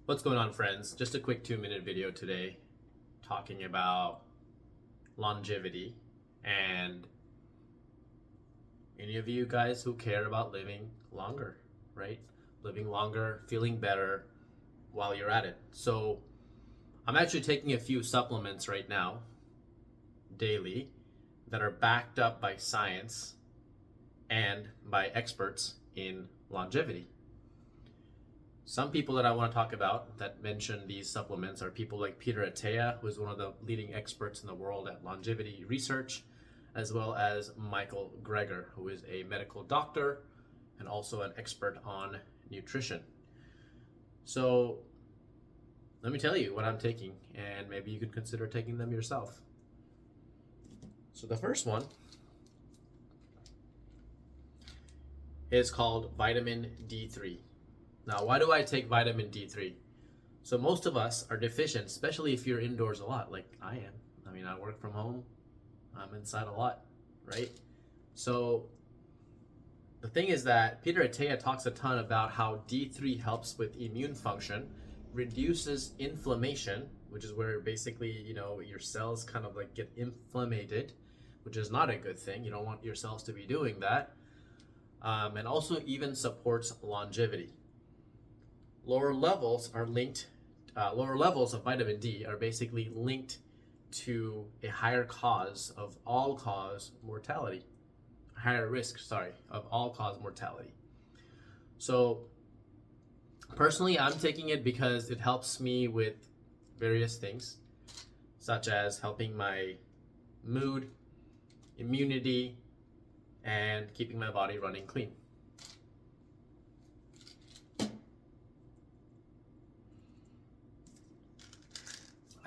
What's going on, friends? Just a quick 2-minute video today talking about longevity and any of you guys who care about living longer, right? Living longer, feeling better while you're at it. So I'm actually taking a few supplements right now, daily, that are backed up by science and by experts in longevity. Some people that I want to talk about that mention these supplements are people like Peter Attia, who is one of the leading experts in the world at longevity research, as well as Michael Greger, who is a medical doctor and also an expert on nutrition. So let me tell you what I'm taking, and maybe you could consider taking them yourself. So the first one is called vitamin D3. Now, why do I take vitamin D3? So most of us are deficient, especially if you're indoors a lot, like I am. I mean, I work from home, I'm inside a lot, right? So the thing is that Peter Attia talks a ton about how D3 helps with immune function, reduces inflammation, which is where basically, your cells kind of like get inflamed, which is not a good thing. You don't want your cells to be doing that. And also even supports longevity. Lower levels of vitamin D are basically linked to a higher cause of all-cause mortality, higher risk, of all-cause mortality. So personally, I'm taking it because it helps me with various things, such as helping my mood, immunity, and keeping my body running clean.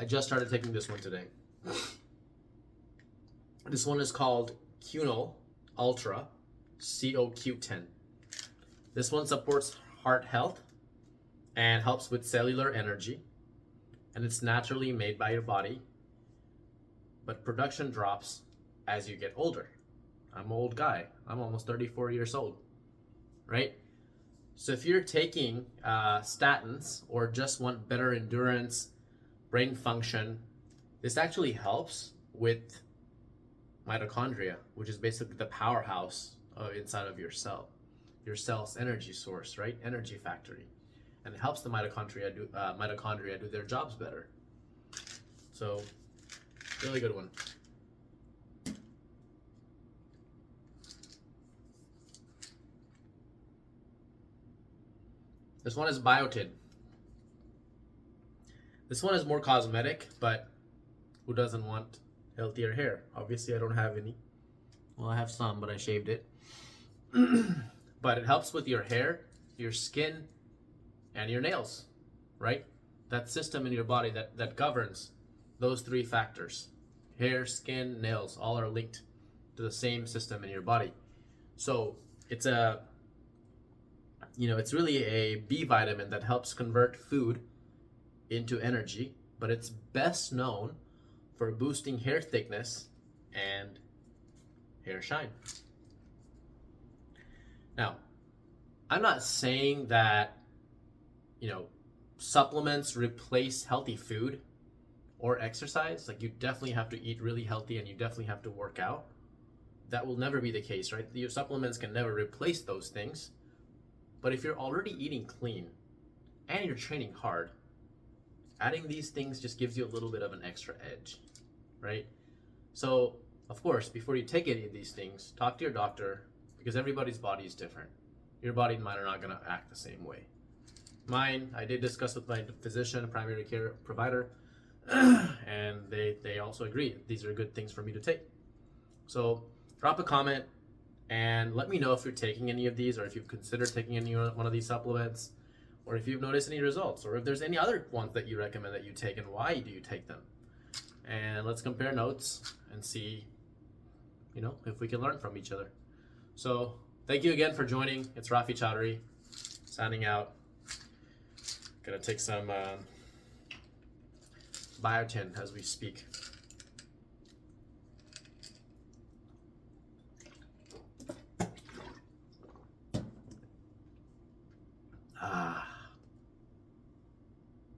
I just started taking this one today. This one is called Qunol Ultra, CoQ10. This one supports heart health and helps with cellular energy, and it's naturally made by your body, but production drops as you get older. I'm an old guy. I'm almost 34 years old, right? So if you're taking statins or just want better endurance, brain function, this actually helps with mitochondria, which is basically the powerhouse inside of your cell, your cell's energy source, right? Energy factory. And it helps the mitochondria do their jobs better. So, really good one. This one is Biotin. This one is more cosmetic, but who doesn't want healthier hair? Obviously, I don't have any. Well, I have some, but I shaved it. But it helps with your hair, your skin, and your nails, right? That system in your body that governs those three factors. Hair, skin, nails, all are linked to the same system in your body. So it's it's really a B vitamin that helps convert food into energy, but it's best known for boosting hair thickness and hair shine. Now, I'm not saying that, supplements replace healthy food or exercise. Like, you definitely have to eat really healthy and you definitely have to work out. That will never be the case, right? Your supplements can never replace those things. But if you're already eating clean and you're training hard, adding these things just gives you a little bit of an extra edge, right? So, of course, before you take any of these things, talk to your doctor, because everybody's body is different. Your body and mine are not going to act the same way. Mine, I did discuss with my physician, primary care provider, and they also agree these are good things for me to take. So, drop a comment and let me know if you're taking any of these, or if you've considered taking any one of these supplements, or if you've noticed any results, or if there's any other ones that you recommend that you take, and why do you take them? And let's compare notes and see, if we can learn from each other. So thank you again for joining. It's Rafi Chowdhury signing out. Gonna take some Biotin as we speak.